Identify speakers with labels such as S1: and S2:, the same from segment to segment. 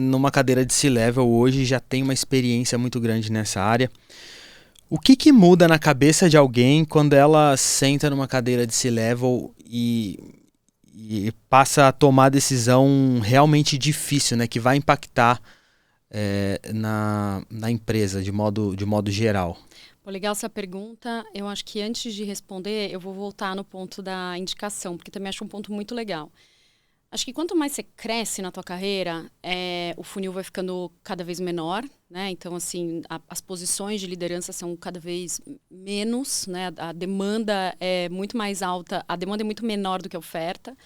S1: numa cadeira de C-Level hoje, já tem uma experiência muito grande nessa área. O que muda na cabeça de alguém quando ela senta numa cadeira de C-Level e passa a tomar decisão realmente difícil, né? Que vai impactar na empresa de modo geral?
S2: Pô, legal essa pergunta. Eu acho que antes de responder, eu vou voltar no ponto da indicação, porque também acho um ponto muito legal. Acho que quanto mais você cresce na tua carreira, o funil vai ficando cada vez menor, né? Então, assim, as posições de liderança são cada vez menos, né? A demanda é muito mais alta, a demanda é muito menor do que a oferta.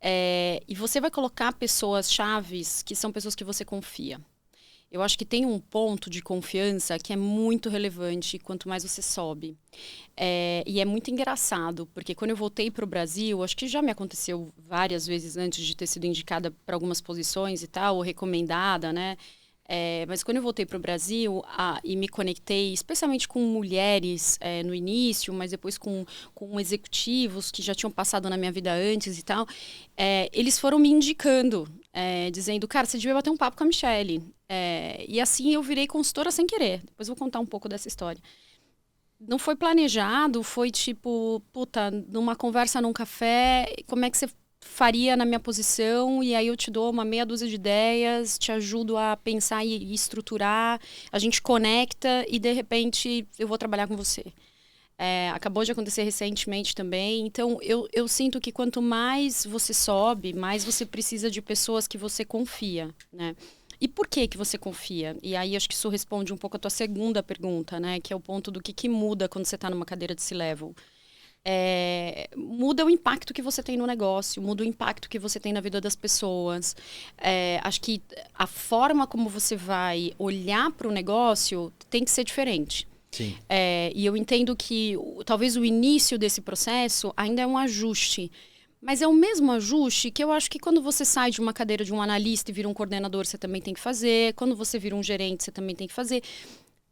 S2: E você vai colocar pessoas chaves que são pessoas que você confia. Eu acho que tem um ponto de confiança que é muito relevante quanto mais você sobe. E é muito engraçado, porque quando eu voltei para o Brasil, acho que já me aconteceu várias vezes antes de ter sido indicada para algumas posições e tal, ou recomendada, né? Mas quando eu voltei para o Brasil e me conectei, especialmente com mulheres no início, mas depois com executivos que já tinham passado na minha vida antes e tal, eles foram me indicando, dizendo, cara, você devia bater um papo com a Michelle. E assim eu virei consultora sem querer. Depois eu vou contar um pouco dessa história. Não foi planejado, foi tipo, puta, numa conversa num café, como é que você faria na minha posição? E aí eu te dou uma meia dúzia de ideias, te ajudo a pensar e estruturar, a gente conecta e de repente eu vou trabalhar com você. Acabou de acontecer recentemente também. Então, eu sinto que quanto mais você sobe, mais você precisa de pessoas que você confia, né? E por que você confia? E aí, acho que isso responde um pouco a tua segunda pergunta, né? Que é o ponto do que muda quando você está numa cadeira de C-Level. Muda o impacto que você tem no negócio, muda o impacto que você tem na vida das pessoas. Acho que a forma como você vai olhar para o negócio tem que ser diferente.
S1: Sim.
S2: E eu entendo que talvez o início desse processo ainda é um ajuste. Mas é o mesmo ajuste que eu acho que quando você sai de uma cadeira de um analista e vira um coordenador, você também tem que fazer. Quando você vira um gerente, você também tem que fazer.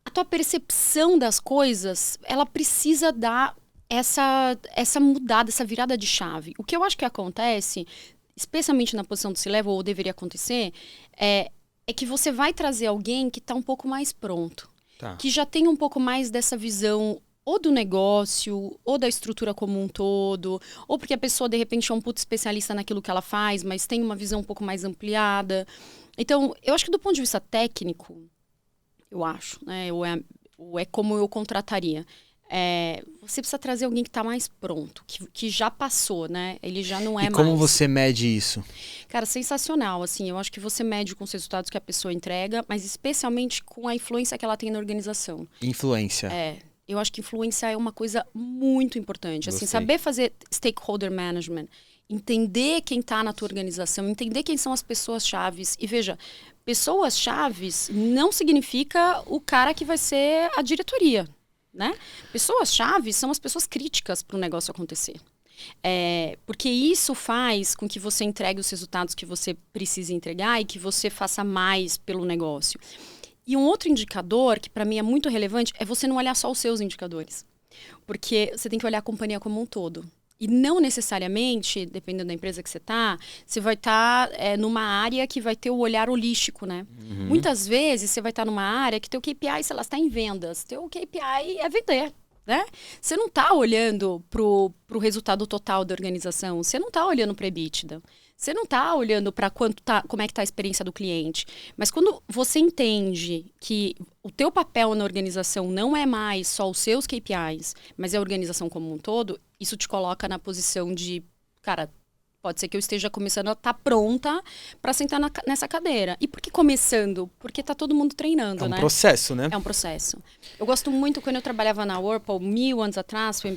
S2: A tua percepção das coisas, ela precisa dar essa mudada, essa virada de chave. O que eu acho que acontece, especialmente na posição do C-Level, ou deveria acontecer, é que você vai trazer alguém que está um pouco mais pronto.
S1: Tá.
S2: Que já tem um pouco mais dessa visão ou do negócio, ou da estrutura como um todo, ou porque a pessoa, de repente, é um puto especialista naquilo que ela faz, mas tem uma visão um pouco mais ampliada. Então, eu acho que do ponto de vista técnico, eu acho, né, ou é como eu contrataria. Você precisa trazer alguém que está mais pronto, que já passou, né? Ele já não é mais...
S1: E como você mede isso?
S2: Cara, sensacional, assim, eu acho que você mede com os resultados que a pessoa entrega, mas especialmente com a influência que ela tem na organização.
S1: Influência.
S2: Eu acho que influência é uma coisa muito importante. Assim,
S1: Gostei.
S2: saber fazer stakeholder management, entender quem está na tua organização, entender quem são as pessoas chaves. E veja, pessoas chaves não significa o cara que vai ser a diretoria, né? Pessoas chaves são as pessoas críticas para o negócio acontecer. Porque isso faz com que você entregue os resultados que você precisa entregar e que você faça mais pelo negócio. E um outro indicador, que para mim é muito relevante, é você não olhar só os seus indicadores. Porque você tem que olhar a companhia como um todo. E não necessariamente, dependendo da empresa que você vai estar numa área que vai ter o olhar holístico, né?
S1: Uhum.
S2: Muitas vezes você vai estar numa área que teu KPI, sei lá, está em vendas. Teu KPI é vender, né? Você não está olhando pro resultado total da organização. Você não está olhando para EBITDA. Você não está olhando para como é que está a experiência do cliente. Mas quando você entende que o teu papel na organização não é mais só os seus KPIs, mas é a organização como um todo, isso te coloca na posição de, cara, pode ser que eu esteja começando a estar pronta para sentar nessa cadeira. E por que começando? Porque está todo mundo treinando, né?
S1: É um processo, né?
S2: É um processo. Eu gosto muito, quando eu trabalhava na Whirlpool, 1000 anos atrás, foi